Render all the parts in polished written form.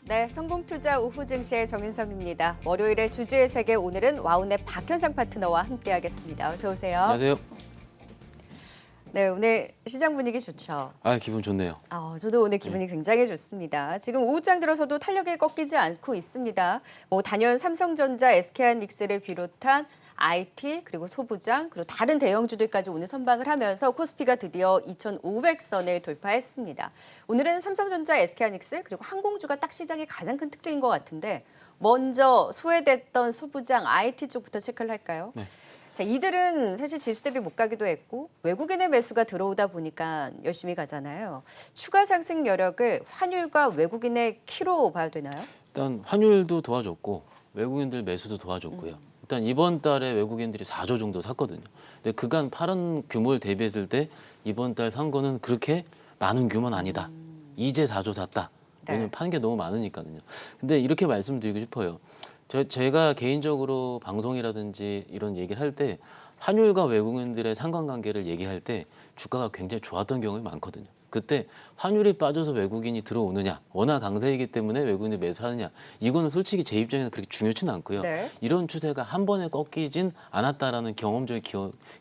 네, 성공투자 오후 증시의 정윤성입니다. 월요일에 주주의 세계, 오늘은 와운의 박현상 파트너와 함께하겠습니다. 어서 오세요. 안녕하세요. 네, 오늘 시장 분위기 좋죠. 기분 좋네요. 저도 오늘 기분이 굉장히 좋습니다. 지금 오후장 들어서도 탄력이 꺾이지 않고 있습니다. 단연 삼성전자, SK하이닉스를 비롯한 IT 그리고 소부장 그리고 다른 대형주들까지 오늘 선방을 하면서 코스피가 드디어 2,500선을 돌파했습니다. 오늘은 삼성전자, SK하이닉스 그리고 항공주가 딱 시장의 가장 큰 특징인 것 같은데 먼저 소외됐던 소부장 IT 쪽부터 체크를 할까요? 네. 자, 이들은 사실 지수 대비 못 가기도 했고 외국인의 매수가 들어오다 보니까 열심히 가잖아요. 추가 상승 여력을 환율과 외국인의 키로 봐야 되나요? 일단 환율도 도와줬고 외국인들 매수도 도와줬고요. 일단 이번 달에 외국인들이 4조 정도 샀거든요. 근데 그간 파는 규모를 대비했을 때 이번 달 산 거는 그렇게 많은 규모는 아니다. 이제 4조 샀다. 왜냐면 파는 게 너무 많으니까요. 근데 이렇게 말씀드리고 싶어요. 제가 개인적으로 방송이라든지 이런 얘기를 할 때 환율과 외국인들의 상관관계를 얘기할 때 주가가 굉장히 좋았던 경우가 많거든요. 그때 환율이 빠져서 외국인이 들어오느냐, 워낙 강세이기 때문에 외국인이 매수를 하느냐, 이거는 솔직히 제 입장에는 그렇게 중요치는 않고요. 네. 이런 추세가 한 번에 꺾이진 않았다라는 경험적인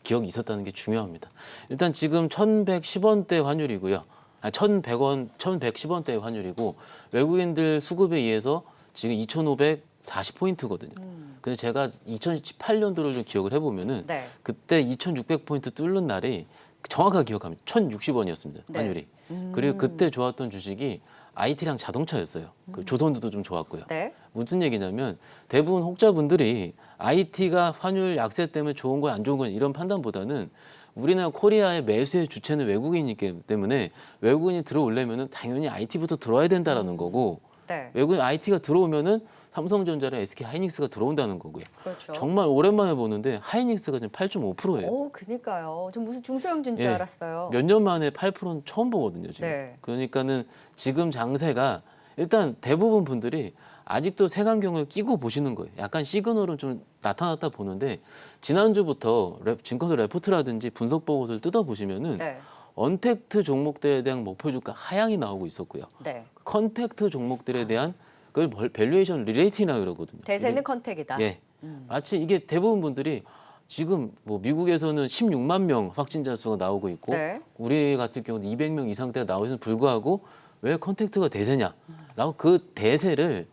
기억이 있었다는 게 중요합니다. 일단 지금 1,110원대 환율이고요. 1,100원, 1,110원대 환율이고 외국인들 수급에 의해서 지금 2,540포인트거든요. 근데 제가 2018년도를 좀 기억을 해보면은 네. 그때 2,600포인트 뚫는 날이 정확하게 기억합니다. 1,060원이었습니다. 네. 환율이. 그리고 그때 좋았던 주식이 IT랑 자동차였어요. 그 조선주도 좀 좋았고요. 네. 무슨 얘기냐면 대부분 혹자분들이 IT가 환율 약세 때문에 좋은 건 안 좋은 건 이런 판단보다는 우리나라 코리아의 매수의 주체는 외국인이기 때문에 외국인이 들어오려면 당연히 IT부터 들어와야 된다라는 거고 네. 외국인 IT가 들어오면은 삼성전자랑 SK하이닉스가 들어온다는 거고요. 그렇죠. 정말 오랜만에 보는데 하이닉스가 지금 8.5%예요. 그니까요. 좀 무슨 중소형주인 줄 예. 알았어요. 몇 년 만에 8%는 처음 보거든요, 지금. 네. 그러니까는 지금 장세가 일단 대부분 분들이 아직도 색안경을 끼고 보시는 거예요. 약간 시그널은 좀 나타났다 보는데 지난주부터 증권사 레포트라든지 분석 보고서를 뜯어보시면은 네. 언택트 종목들에 대한 목표 주가 하향이 나오고 있었고요. 네. 컨택트 종목들에 대한 그걸 밸류에이션 리레이팅이라고 그러거든요. 대세는 컨택이다. 예. 마치 이게 대부분 분들이 지금 뭐 미국에서는 16만 명 확진자 수가 나오고 있고 네. 우리 같은 경우는 200명 이상대가 나오면서 불구하고 왜 컨택트가 대세냐라고 그 대세를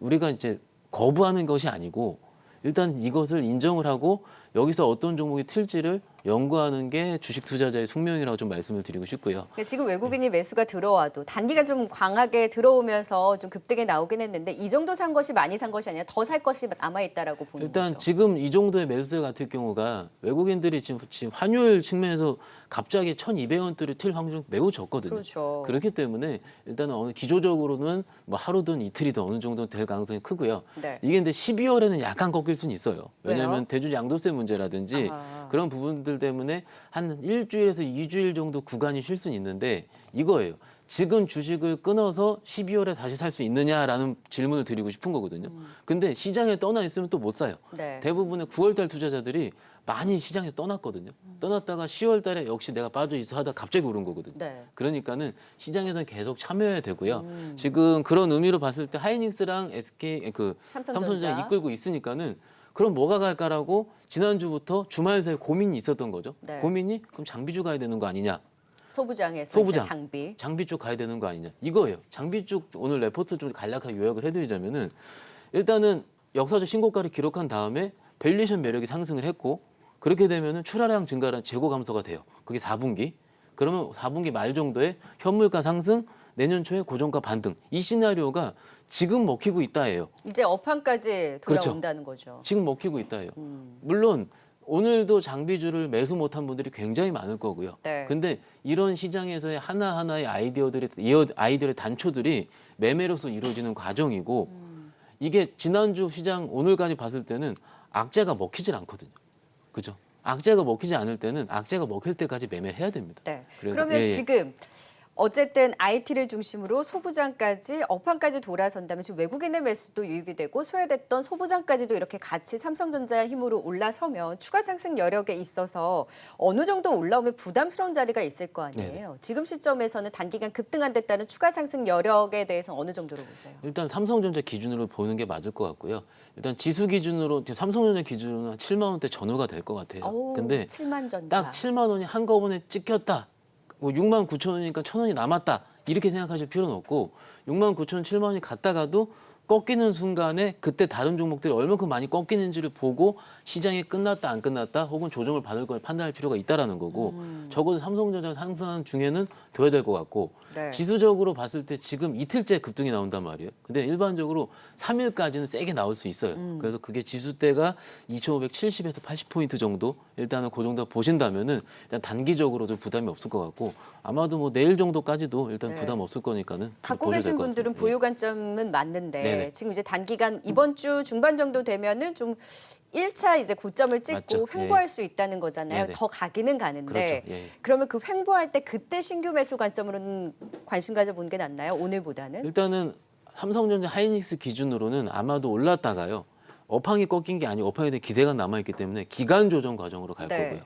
우리가 이제 거부하는 것이 아니고 일단 이것을 인정을 하고 여기서 어떤 종목이 튈지를 연구하는 게 주식 투자자의 숙명이라고 좀 말씀을 드리고 싶고요. 그러니까 지금 외국인이 매수가 들어와도 단기가 좀 강하게 들어오면서 좀 급등이 나오긴 했는데 이 정도 산 것이 많이 산 것이 아니라 더 살 것이 남아있다라고 보는 일단 거죠. 지금 이 정도의 매수세 같은 경우가 외국인들이 지금 환율 측면에서 갑자기 1,200원대를 튈 확률이 매우 적거든요. 그렇죠. 그렇기 때문에 일단은 어느 기조적으로는 뭐 하루든 이틀이든 어느 정도 될 가능성이 크고요. 네. 이게 근데 12월에는 약간 꺾일 수는 있어요. 왜냐하면 왜요? 대주 양도세 문제라든지 아하. 그런 부분들 때문에 한 일주일에서 2주일 정도 구간이 쉴 수는 있는데 이거예요. 지금 주식을 끊어서 12월에 다시 살 수 있느냐라는 질문을 드리고 싶은 거거든요. 근데 시장에 떠나 있으면 또 못 사요. 네. 대부분의 9월달 투자자들이 많이 시장에 떠났거든요. 떠났다가 10월달에 역시 내가 빠져 있어 하다 갑자기 오른 거거든요. 네. 그러니까는 시장에서는 계속 참여해야 되고요. 지금 그런 의미로 봤을 때 하이닉스랑 SK 삼성전자 이끌고 있으니까는 그럼 뭐가 갈까라고 지난주부터 주말 새에 고민이 있었던 거죠. 네. 고민이 그럼 장비주 가야 되는 거 아니냐. 소부장에서 소부장. 이제 장비. 장비 쪽 가야 되는 거 아니냐. 이거예요. 장비 쪽 오늘 레포트 좀 간략하게 요약을 해드리자면은 일단은 역사적 신고가를 기록한 다음에 밸류에이션 매력이 상승을 했고 그렇게 되면은 출하량 증가랑 재고 감소가 돼요. 그게 4분기. 그러면 4분기 말 정도에 현물가 상승, 내년 초에 고정가 반등. 이 시나리오가 지금 먹히고 있다예요. 이제 업황까지 그렇죠. 돌아온다는 거죠. 지금 먹히고 있다예요. 물론 오늘도 장비주를 매수 못한 분들이 굉장히 많을 거고요. 네. 근데 이런 시장에서의 하나하나의 아이디어의 단초들이 매매로서 이루어지는 과정이고 이게 지난주 시장 오늘까지 봤을 때는 악재가 먹히질 않거든요. 그죠? 악재가 먹히지 않을 때는 악재가 먹힐 때까지 매매를 해야 됩니다. 네. 그래서, 그러면 예, 예. 지금 어쨌든 IT를 중심으로 소부장까지 업황까지 돌아선다면 지금 외국인의 매수도 유입이 되고 소외됐던 소부장까지도 이렇게 같이 삼성전자의 힘으로 올라서면 추가 상승 여력에 있어서 어느 정도 올라오면 부담스러운 자리가 있을 거 아니에요. 지금 시점에서는 단기간 급등한 데 따른 추가 상승 여력에 대해서 어느 정도로 보세요? 일단 삼성전자 기준으로 보는 게 맞을 것 같고요. 일단 지수 기준으로 삼성전자 기준으로는 한 7만 원대 전후가 될 것 같아요. 오, 근데 7만 전자. 딱 7만 원이 한꺼번에 찍혔다. 뭐 6만 9천 원이니까 1천 원이 남았다. 이렇게 생각하실 필요는 없고 6만 9천 원, 7만 원이 갔다가도 꺾이는 순간에 그때 다른 종목들이 얼마큼 많이 꺾이는지를 보고 시장이 끝났다 안 끝났다 혹은 조정을 받을 걸 판단할 필요가 있다라는 거고 적어도 삼성전자 상승한 중에는 돼야 될 것 같고 네. 지수적으로 봤을 때 지금 이틀째 급등이 나온단 말이에요. 근데 일반적으로 3일까지는 세게 나올 수 있어요. 그래서 그게 지수대가 2,570에서 80포인트 정도 일단은 그 정도 보신다면은 일단 단기적으로 좀 부담이 없을 것 같고 아마도 뭐 내일 정도까지도 일단 네. 부담 없을 거니까는 갖고 보셔야 계신 될것 분들은 같습니다. 보유 관점은 맞는데 네네. 지금 이제 단기간 이번 주 중반 정도 되면은 좀 1차 이제 고점을 찍고 맞죠. 횡보할 예. 수 있다는 거잖아요. 네네. 더 가기는 가는데 그렇죠. 예. 그러면 그 횡보할 때 그때 신규 매수 관점으로는 관심 가져보는 게 낫나요? 오늘보다는? 일단은 삼성전자 하이닉스 기준으로는 아마도 올랐다가요. 업황이 꺾인 게 아니고 업황에 대한 기대가 남아있기 때문에 기간 조정 과정으로 갈 네. 거고요.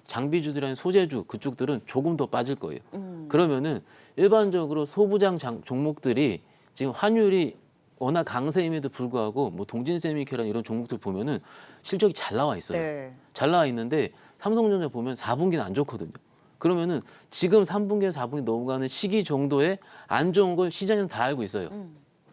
장비주들이나 소재주 그쪽들은 조금 더 빠질 거예요. 그러면은 일반적으로 소부장 종목들이 지금 환율이 워낙 강세임에도 불구하고 뭐 동진세미케랑 이런 종목들 보면은 실적이 잘 나와 있어요. 네. 잘 나와 있는데 삼성전자 보면 4분기는 안 좋거든요. 그러면은 지금 3분기에서 4분기 넘어가는 시기 정도에 안 좋은 걸 시장에는 다 알고 있어요.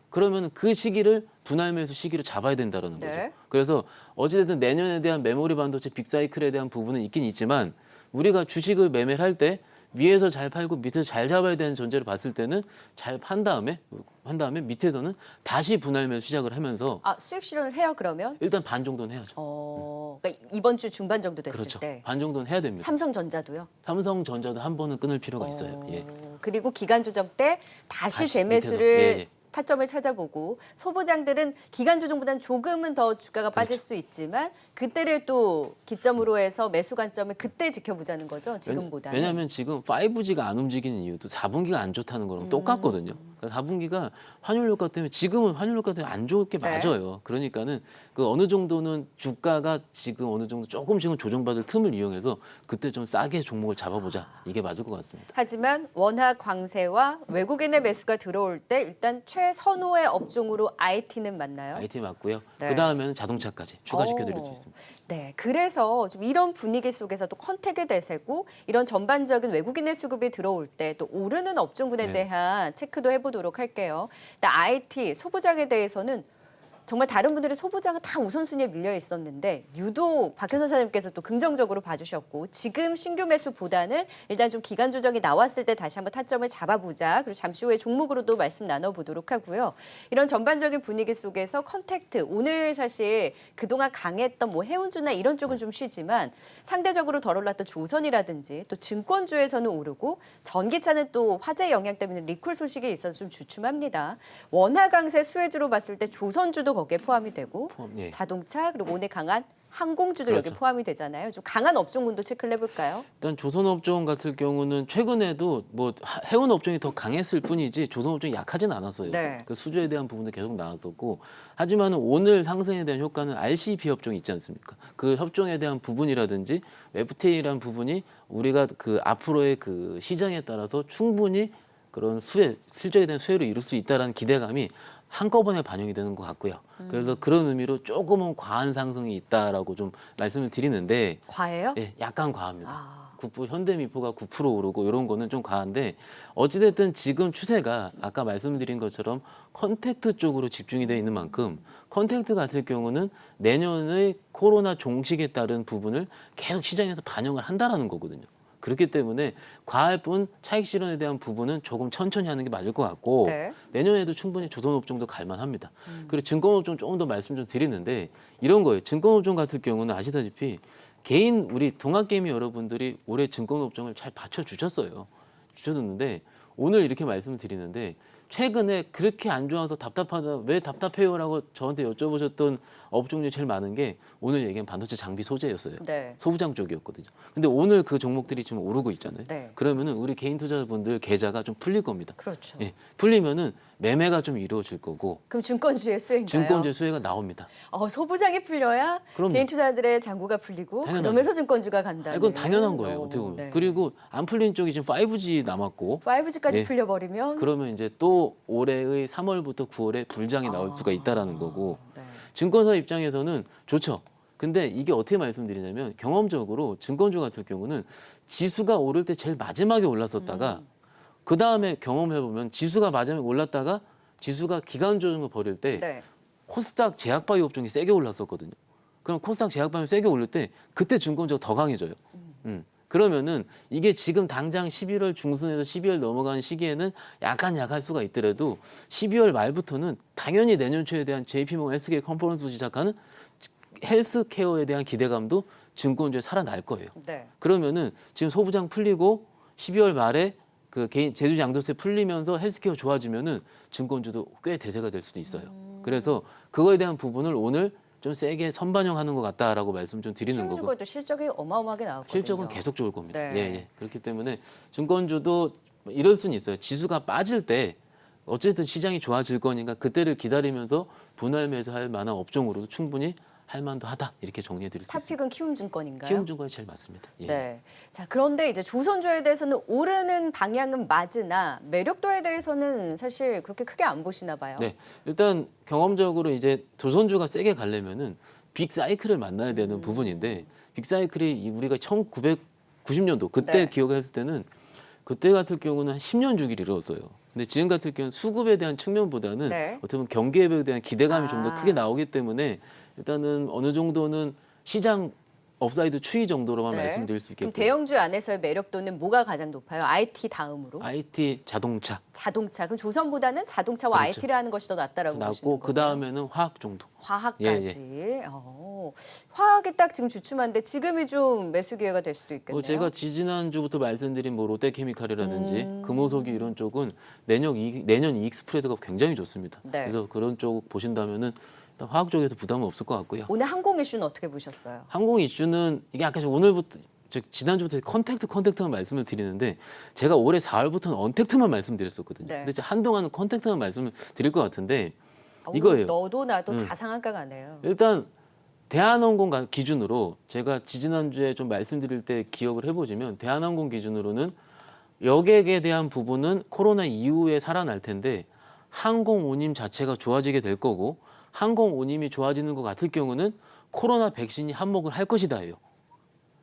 그러면 그 시기를 분할 매수 시기를 잡아야 된다는 거죠. 네. 그래서 어찌됐든 내년에 대한 메모리 반도체 빅사이클에 대한 부분은 있긴 있지만 우리가 주식을 매매를 할 때 위에서 잘 팔고 밑에서 잘 잡아야 되는 전제를 봤을 때는 잘 판 다음에 밑에서는 다시 분할 매수 시작을 하면서 아, 수익 실현을 해요, 그러면? 일단 반 정도는 해야죠. 그러니까 이번 주 중반 정도 됐을 그렇죠. 때. 반 정도는 해야 됩니다. 삼성전자도요? 삼성전자도 한 번은 끊을 필요가 있어요. 예. 그리고 기간 조정 때 다시 다시 재매수를 밑에서. 예, 예. 타점을 찾아보고 소부장들은 기간 조정보다는 조금은 더 주가가 빠질 그렇죠. 수 있지만 그때를 또 기점으로 해서 매수 관점을 그때 지켜보자는 거죠. 지금보다는. 왜냐하면 지금 5G가 안 움직이는 이유도 4분기가 안 좋다는 거랑 똑같거든요. 그러니까 4분기가 환율 효과 때문에 지금은 환율 효과 때문에 안 좋을 게 네. 맞아요. 그러니까는 그 어느 정도는 주가가 지금 어느 정도 조금씩은 조정받을 틈을 이용해서 그때 좀 싸게 종목을 잡아보자. 이게 맞을 것 같습니다. 하지만 원화 광세와 외국인의 매수가 들어올 때 일단 최선호의 업종으로 IT는 맞나요? IT 맞고요. 네. 그 다음에는 자동차까지 추가시켜드릴 수 있습니다. 네, 그래서 좀 이런 분위기 속에서도 컨택의 대세고 이런 전반적인 외국인의 수급이 들어올 때 또 오르는 업종군에 네. 대한 체크도 해보도록 할게요. 일단 IT 소부장에 대해서는 정말 다른 분들의 소부장은 다 우선순위에 밀려 있었는데 유독 박현선 사장님께서 또 긍정적으로 봐주셨고 지금 신규 매수보다는 일단 좀 기간 조정이 나왔을 때 다시 한번 타점을 잡아보자. 그리고 잠시 후에 종목으로도 말씀 나눠보도록 하고요. 이런 전반적인 분위기 속에서 컨택트 오늘 사실 그동안 강했던 뭐 해운주나 이런 쪽은 좀 쉬지만 상대적으로 덜 올랐던 조선이라든지 또 증권주에서는 오르고 전기차는 또 화재 영향 때문에 리콜 소식이 있어서 좀 주춤합니다. 원화 강세 수혜주로 봤을 때 조선주도 거기에 포함이 되고 예. 자동차 그리고 오늘 강한 항공주도 그렇죠. 여기 포함이 되잖아요. 좀 강한 업종군도 체크를 해볼까요? 일단 조선업종 같은 경우는 최근에도 뭐 해운 업종이 더 강했을 뿐이지 조선업종이 약하진 않았어요. 네. 그 수주에 대한 부분도 계속 나왔었고 하지만 오늘 상승에 대한 효과는 RCB 협정이 있지 않습니까? 그 협정에 대한 부분이라든지 FTA라는 부분이 우리가 그 앞으로의 그 시장에 따라서 충분히 그런 실적에 대한 수혜를 이룰 수 있다는 기대감이 한꺼번에 반영이 되는 것 같고요. 그래서 그런 의미로 조금은 과한 상승이 있다라고 좀 말씀을 드리는데 과해요? 예, 약간 과합니다. 아. 현대미포가 9% 오르고 이런 거는 좀 과한데 어찌됐든 지금 추세가 아까 말씀드린 것처럼 컨택트 쪽으로 집중이 돼 있는 만큼 컨택트 같은 경우는 내년의 코로나 종식에 따른 부분을 계속 시장에서 반영을 한다라는 거거든요. 그렇기 때문에 과할 뿐 차익 실현에 대한 부분은 조금 천천히 하는 게 맞을 것 같고 네. 내년에도 충분히 조선업종도 갈만합니다. 그리고 증권업종 조금 더 말씀 좀 드리는데 이런 거예요. 증권업종 같은 경우는 아시다시피 개인 우리 동학개미 여러분들이 올해 증권업종을 잘 받쳐주셨어요. 주셨는데 오늘 이렇게 말씀을 드리는데 최근에 그렇게 안 좋아서 답답하다, 왜 답답해요라고 저한테 여쭤보셨던 업종 중에 제일 많은 게 오늘 얘기한 반도체 장비 소재였어요. 네. 소부장 쪽이었거든요. 근데 오늘 그 종목들이 지금 오르고 있잖아요. 네. 그러면은 우리 개인 투자자분들 계좌가 좀 풀릴 겁니다. 그렇죠. 예, 풀리면은 매매가 좀 이루어질 거고 그럼 증권주의 수혜인가요? 증권주의 수혜가 나옵니다. 소부장이 풀려야 그럼요. 개인 투자들의 잔고가 풀리고 당연하죠. 그러면서 증권주가 간다. 이건 당연한 거예요. 어떻게 보면. 네. 그리고 안 풀린 쪽이 지금 5G 남았고 5G까지 예. 풀려버리면 그러면 이제 또 올해의 3월부터 9월에 불장이 나올 수가 있다라는 거고 네. 증권사 입장에서는 좋죠. 근데 이게 어떻게 말씀드리냐면 경험적으로 증권주 같은 경우는 지수가 오를 때 제일 마지막에 올랐었다가 그 다음에 경험해 보면 지수가 마지막에 올랐다가 지수가 기간 조정을 벌일 때 네. 코스닥 제약바이오 업종이 세게 올랐었거든요. 그럼 코스닥 제약바이오 세게 올릴 때 그때 증권주가 더 강해져요. 그러면은 이게 지금 당장 11월 중순에서 12월 넘어가는 시기에는 약간 약할 수가 있더라도 12월 말부터는 당연히 내년 초에 대한 JP모건 헬스케어 컨퍼런스부터 시작하는 헬스케어에 대한 기대감도 증권주에 살아날 거예요. 네. 그러면은 지금 소부장 풀리고 12월 말에 그 개인 제주주 양도세 풀리면서 헬스케어 좋아지면은 증권주도 꽤 대세가 될 수도 있어요. 그래서 그거에 대한 부분을 오늘 좀 세게 선반영하는 것 같다라고 말씀 좀 드리는 거고. 키움증권도 실적이 어마어마하게 나왔거든요. 실적은 계속 좋을 겁니다. 네. 예, 예. 그렇기 때문에 증권주도 이럴 수는 있어요. 지수가 빠질 때 어쨌든 시장이 좋아질 거니까 그때를 기다리면서 분할 매수할 만한 업종으로도 충분히 할 만도 하다 이렇게 정리해 드릴 수 있습니다. 탑픽은 키움증권인가요? 키움증권이 제일 맞습니다. 예. 네. 자, 그런데 이제 조선주에 대해서는 오르는 방향은 맞으나 매력도에 대해서는 사실 그렇게 크게 안 보시나 봐요. 네, 일단 경험적으로 이제 조선주가 세게 가려면은 빅 사이클을 만나야 되는 부분인데 빅 사이클이 우리가 1990년도 그때 네. 기억했을 때는 그때 같은 경우는 한 10년 주기를 이뤘어요. 근데 지금 같은 경우는 수급에 대한 측면보다는 네. 어떻게 보면 경기에 대한 기대감이 좀 더 아. 크게 나오기 때문에 일단은 어느 정도는 시장 업사이드 추이 정도로만 네. 말씀드릴 수 그럼 있겠고요. 대형주 안에서의 매력도는 뭐가 가장 높아요? IT 다음으로? IT, 자동차 자동차. 그럼 조선보다는 자동차와 그렇죠. IT를 하는 것이 더 낫다라고 보시는 낮고 거예요? 그 다음에는 화학 정도. 화학까지. 화학이 딱 지금 주춤한데 지금이 좀 매수 기회가 될 수도 있겠네요. 제가 지지난주부터 말씀드린 뭐 롯데케미칼이라든지 금호석유 이런 쪽은 내년 이익 스프레드가 굉장히 좋습니다. 네. 그래서 그런 쪽 보신다면은 일단 화학 쪽에서 부담은 없을 것 같고요. 오늘 항공 이슈는 어떻게 보셨어요? 항공 이슈는 이게 아까 오늘부터 지난주부터 컨택트만 말씀을 드리는데 제가 올해 4월부터는 언택트만 말씀드렸었거든요. 네. 근데 한동안은 컨택트만 말씀을 드릴 것 같은데 오늘 이거예요. 너도 나도 다 상한가 가네요. 일단 대한항공 기준으로 제가 지지난주에 좀 말씀드릴 때 기억을 해보시면 대한항공 기준으로는 여객에 대한 부분은 코로나 이후에 살아날 텐데 항공 운임 자체가 좋아지게 될 거고 항공 운임이 좋아지는 것 같을 경우는 코로나 백신이 한몫을 할 것이다예요.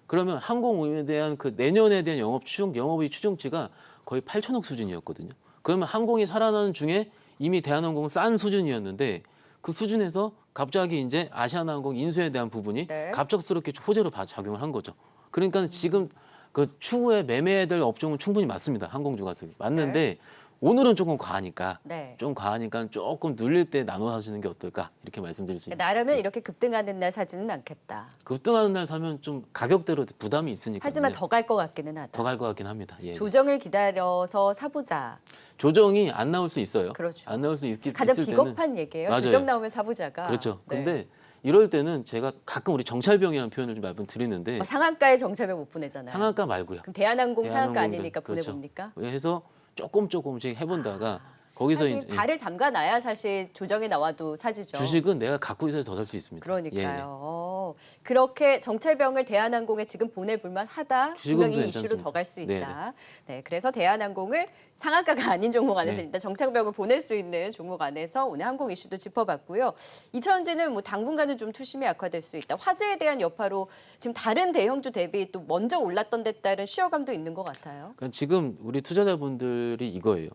그러면 항공 운임에 대한 그 내년에 대한 영업의 추정치가 거의 8천억 수준이었거든요. 그러면 항공이 살아나는 중에 이미 대한항공은 싼 수준이었는데 그 수준에서 갑자기 이제 아시아나항공 인수에 대한 부분이 네. 갑작스럽게 호재로 작용을 한 거죠. 그러니까 지금 그 추후에 매매해야 될 업종은 충분히 맞습니다. 항공주가 맞는데 오늘은 조금 과하니까 네. 좀 과하니까 조금 눌릴 때 나눠 사시는 게 어떨까 이렇게 말씀드릴 수 있습니다. 나라면 이렇게 급등하는 날 사지는 않겠다. 급등하는 날 사면 좀 가격대로 부담이 있으니까 하지만 더 갈 것 같기는 하다. 더 갈 것 같긴 합니다. 예. 조정을 기다려서 사보자. 조정이 안 나올 수 있어요. 그렇죠. 안 나올 수 가장 있을 때는 비겁한 얘기예요. 맞아요. 조정 나오면 사보자가. 그렇죠. 네. 근데 이럴 때는 제가 가끔 우리 정찰병이라는 표현을 좀 몇번 드리는데 상한가에 정찰병 못 보내잖아요. 상한가 말고요. 그럼 대한항공 상한가 대한항공들, 아니니까 그렇죠. 보내봅니까? 해서 조금씩 해본다가 거기서 하긴 이제 발을 담가놔야 사실 조정이 나와도 사지죠. 주식은 내가 갖고 있어야 더 살 수 있습니다. 그러니까요. 그렇게 정찰병을 대한항공에 지금 보내볼만 하다. 주식은 분명히 이 괜찮습니다. 이슈로 더 갈 수 있다. 네, 그래서 대한항공을 상한가가 아닌 종목 안에서 네. 일단 정찰병을 보낼 수 있는 종목 안에서 오늘 항공 이슈도 짚어봤고요. 이차전지는 뭐 당분간은 좀 투심이 악화될 수 있다. 화재에 대한 여파로 지금 다른 대형주 대비 또 먼저 올랐던 데 따른 쉬어감도 있는 것 같아요. 그러니까 지금 우리 투자자분들이 이거예요.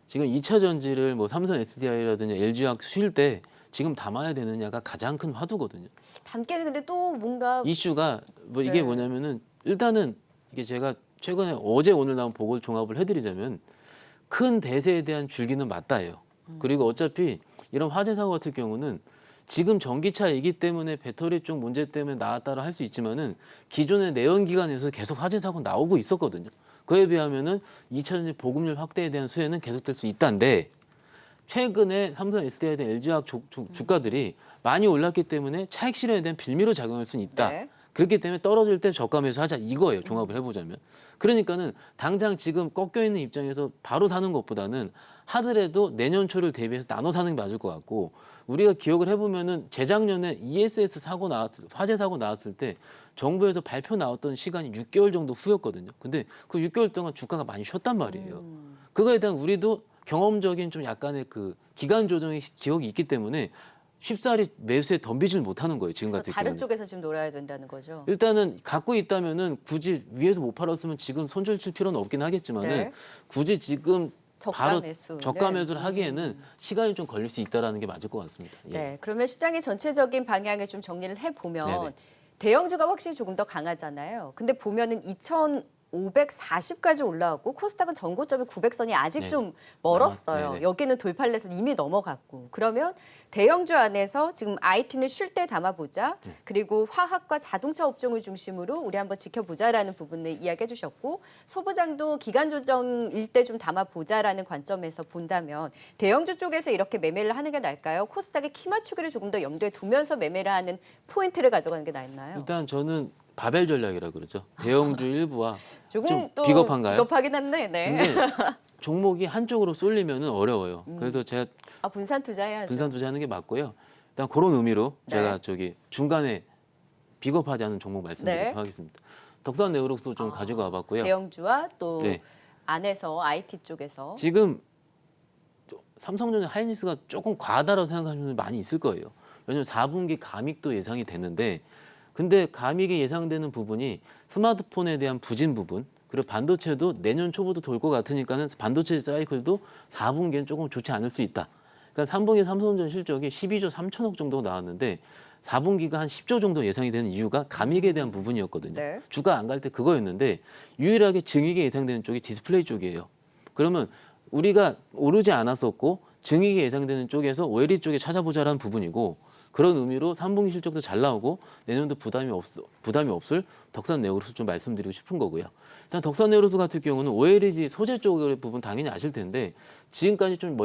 지금 2차 전지를 뭐 삼성 SDI라든지 LG화학 쉴 때 지금 담아야 되느냐가 가장 큰 화두거든요. 담게는 근데 또 뭔가 이슈가 뭐 이게 네. 뭐냐면은 일단은 이게 제가 최근에 어제 오늘 나온 보고를 종합을 해드리자면 큰 대세에 대한 줄기는 맞다예요. 그리고 어차피 이런 화재 사고 같은 경우는 지금 전기차이기 때문에 배터리 쪽 문제 때문에 나왔다라 할 수 있지만은 기존의 내연기관에서 계속 화재 사고 나오고 있었거든요. 그에 비하면은 2차 전지 보급률 확대에 대한 수혜는 계속될 수 있다는데 최근에 삼성, SDI에 대한 LG화학 주가들이 많이 올랐기 때문에 차익 실현에 대한 빌미로 작용할 수는 있다. 네. 그렇기 때문에 떨어질 때 저가 매수하자 이거예요. 종합을 해보자면. 그러니까는 당장 지금 꺾여 있는 입장에서 바로 사는 것보다는 하더라도 내년 초를 대비해서 나눠 사는 게 맞을 것 같고 우리가 기억을 해보면은 재작년에 ESS 화재 사고 나왔을 때 정부에서 발표 나왔던 시간이 6개월 정도 후였거든요. 근데 그 6개월 동안 주가가 많이 쉬었단 말이에요. 그거에 대한 우리도 경험적인 좀 약간의 그 기간 조정의 기억이 있기 때문에 쉽사리 매수에 덤비질 못하는 거예요. 지금 그래서 같은 다른 경우는. 쪽에서 지금 놀아야 된다는 거죠. 일단은 갖고 있다면은 굳이 위에서 못 팔았으면 지금 손절 칠 필요는 없긴 하겠지만은 네. 굳이 지금 저가 바로 매수. 저가 네. 매수를 하기에는 시간이 좀 걸릴 수 있다라는 게 맞을 것 같습니다. 예. 네, 그러면 시장의 전체적인 방향을 좀 정리를 해보면 네네. 대형주가 확실히 조금 더 강하잖아요. 근데 보면은 2,540까지 올라왔고 코스닥은 전고점이 900선이 아직 네. 좀 멀었어요. 네네. 여기는 돌팔렛을 이미 넘어갔고 그러면 대형주 안에서 지금 IT는 쉴 때 담아보자. 네. 그리고 화학과 자동차 업종을 중심으로 우리 한번 지켜보자라는 부분을 이야기해 주셨고 소부장도 기간 조정일 때 좀 담아보자라는 관점에서 본다면 대형주 쪽에서 이렇게 매매를 하는 게 나을까요? 코스닥의 키 맞추기를 조금 더 염두에 두면서 매매를 하는 포인트를 가져가는 게 낫나요? 일단 저는 바벨 전략이라고 그러죠. 대형주 일부와 조금 좀 또 비겁한가요? 비겁하긴 한데, 네. 근데 종목이 한쪽으로 쏠리면은 어려워요. 그래서 제가 아, 분산 투자해야죠. 분산 투자하는 게 맞고요. 일단 그런 의미로 네. 제가 저기 중간에 비겁하지 않은 종목 말씀드리도록 네. 하겠습니다. 덕산 네오록스 좀 가지고 와봤고요. 대형주와 또 네. 안에서 IT 쪽에서 지금 삼성전자 하이닉스가 조금 과하다고 생각하시는 분들 많이 있을 거예요. 왜냐하면 4분기 감익도 예상이 되는데 근데 감익이 예상되는 부분이 스마트폰에 대한 부진 부분 그리고 반도체도 내년 초부터 돌 것 같으니까는 반도체 사이클도 4분기엔 조금 좋지 않을 수 있다. 그러니까 3분기 삼성전자 실적이 12조 3천억 정도 나왔는데 4분기가 한 10조 정도 예상이 되는 이유가 감익에 대한 부분이었거든요. 네. 주가 안 갈 때 그거였는데 유일하게 증익이 예상되는 쪽이 디스플레이 쪽이에요. 그러면 우리가 오르지 않았었고 증익이 예상되는 쪽에서 OLED 쪽에 찾아보자라는 부분이고 그런 의미로 3분기 실적도 잘 나오고 내년도 부담이 없을 덕산 네오로스 좀 말씀드리고 싶은 거고요. 일단 덕산 네오로스 같은 경우는 OLED 소재 쪽의 부분 당연히 아실 텐데 지금까지 좀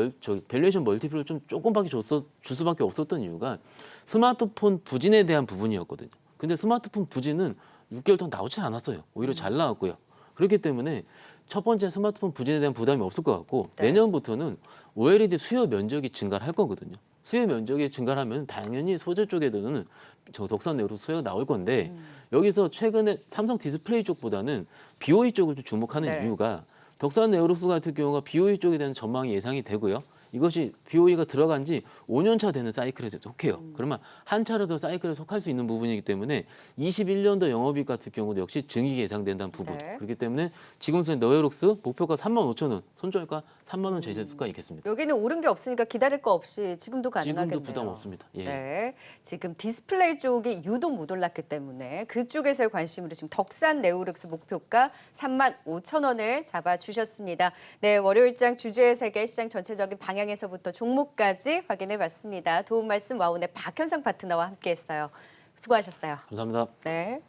밸류에이션 멀티플을 좀 조금밖에 줄 수밖에 없었던 이유가 스마트폰 부진에 대한 부분이었거든요. 근데 스마트폰 부진은 6개월 동안 나오질 않았어요. 오히려 잘 나왔고요. 그렇기 때문에 첫 번째 스마트폰 부진에 대한 부담이 없을 것 같고 네. 내년부터는 OLED 수요 면적이 증가를 할 거거든요. 수요 면적이 증가하면 당연히 소재 쪽에는 저 덕산 네오로스 수요가 나올 건데 여기서 최근에 삼성 디스플레이 쪽보다는 BOE 쪽을 좀 주목하는 네. 이유가 덕산 네오로스 같은 경우가 BOE 쪽에 대한 전망이 예상이 되고요. 이것이 BOE가 들어간 지 5년 차 되는 사이클에 속해요. 그러면 한 차례 사이클에 속할 수 있는 부분이기 때문에 21년도 영업이익 같은 경우도 역시 증익이 예상된다는 부분. 네. 그렇기 때문에 지금부터 네오록스 목표가 35,000원, 손절가 3만 원 제시할 수가 있겠습니다. 여기는 오른 게 없으니까 기다릴 거 없이 지금도 가능하겠네요. 지금도 부담 없습니다. 예. 네, 지금 디스플레이 쪽이 유독 못 올랐기 때문에 그쪽에서의 관심으로 지금 덕산 네오룩스 목표가 35,000원을 잡아주셨습니다. 네, 월요일장 주주의 세계 시장 전체적인 방향에서부터 종목까지 확인해봤습니다. 도움 말씀 와운의 박현상 파트너와 함께했어요. 수고하셨어요. 감사합니다. 네.